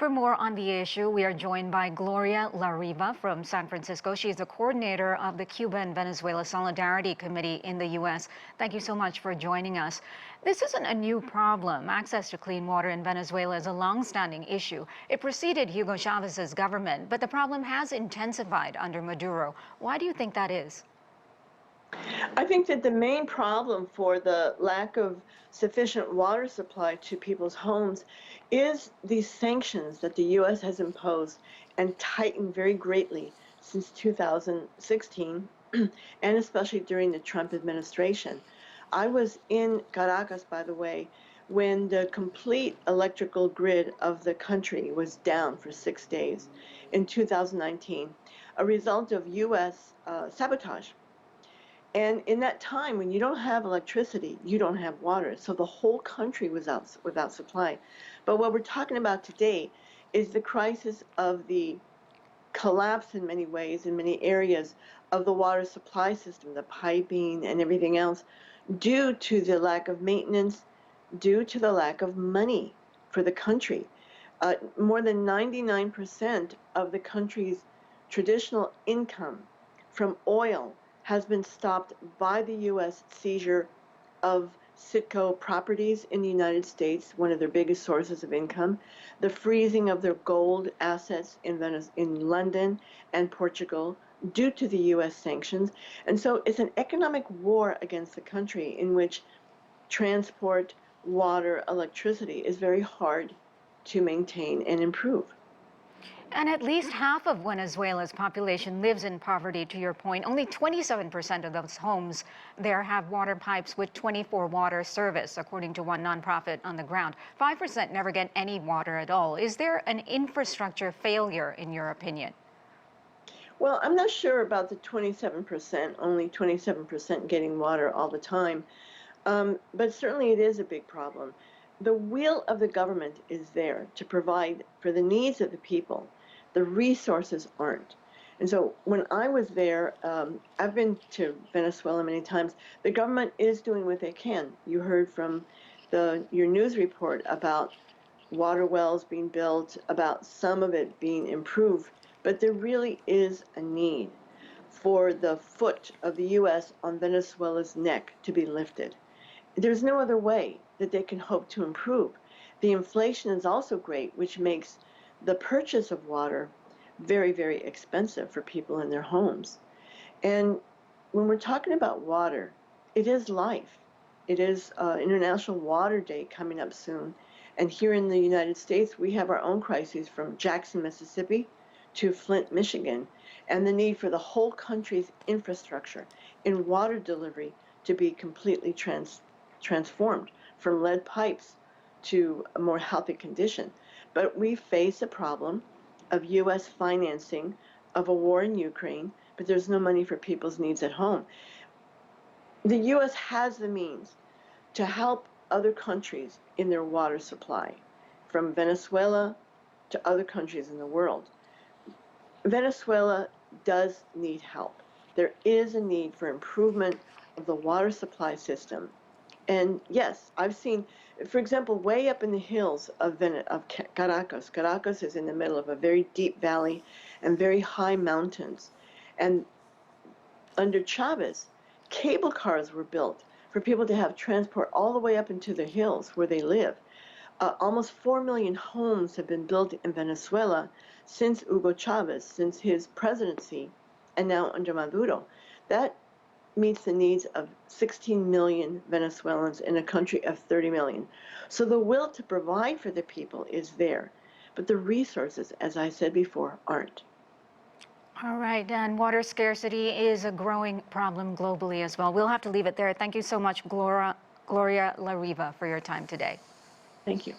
For more on the issue, we are joined by Gloria La Riva from San Francisco. She is the coordinator of the Cuba and Venezuela Solidarity Committee in the U.S. Thank you so much for joining us. This isn't a new problem. Access to clean water in Venezuela is a long-standing issue. It preceded Hugo Chavez's government, but the problem has intensified under Maduro. Why do you think that is? I think that the main problem for the lack of sufficient water supply to people's homes is these sanctions that the U.S. has imposed and tightened very greatly since 2016, and especially during the Trump administration. I was in Caracas, by the way, when the complete electrical grid of the country was down for 6 days in 2019, a result of U.S. Sabotage. And in that time, when you don't have electricity, you don't have water. So the whole country was without supply. But what we're talking about today is the crisis of the collapse in many ways, in many areas, of the water supply system, the piping and everything else, due to the lack of maintenance, due to the lack of money for the country. More than 99% of the country's traditional income from oil has been stopped by the U.S. seizure of Citgo properties in the United States, one of their biggest sources of income, the freezing of their gold assets in London and Portugal due to the U.S. sanctions. And so it's an economic war against the country in which transport, water, electricity is very hard to maintain and improve. And at least half of Venezuela's population lives in poverty, to your point. Only 27% of those homes there have water pipes with 24 water service, according to one nonprofit on the ground. 5% never get any water at all. Is there an infrastructure failure, in your opinion? Well, I'm not sure about the 27%, only 27% getting water all the time. But certainly it is a big problem. The will of the government is there to provide for the needs of the people. The resources aren't. And so when I was there, I've been to Venezuela many times, the government is doing what they can. You heard from your news report about water wells being built, about some of it being improved, but there really is a need for the foot of the U.S. on Venezuela's neck to be lifted. There's no other way that they can hope to improve. The inflation is also great, which makes the purchase of water very, very expensive for people in their homes. And when we're talking about water, it is life. It is International Water Day coming up soon. And here in the United States, we have our own crises from Jackson, Mississippi to Flint, Michigan, and the need for the whole country's infrastructure in water delivery to be completely transformed from lead pipes to a more healthy condition. But we face a problem of U.S. financing of a war in Ukraine, but there's no money for people's needs at home. The U.S. has the means to help other countries in their water supply, from Venezuela to other countries in the world. Venezuela does need help. There is a need for improvement of the water supply system. And yes, I've seen, for example, way up in the hills of Caracas. Caracas is in the middle of a very deep valley and very high mountains. And under Chavez, cable cars were built for people to have transport all the way up into the hills where they live. Almost 4 million homes have been built in Venezuela since Hugo Chavez, since his presidency, and now under Maduro. That meets the needs of 16 million Venezuelans in a country of 30 million. So the will to provide for the people is there, but the resources, as I said before, aren't. All right, and water scarcity is a growing problem globally as well. We'll have to leave it there. Thank you so much, Gloria La Riva, for your time today. Thank you.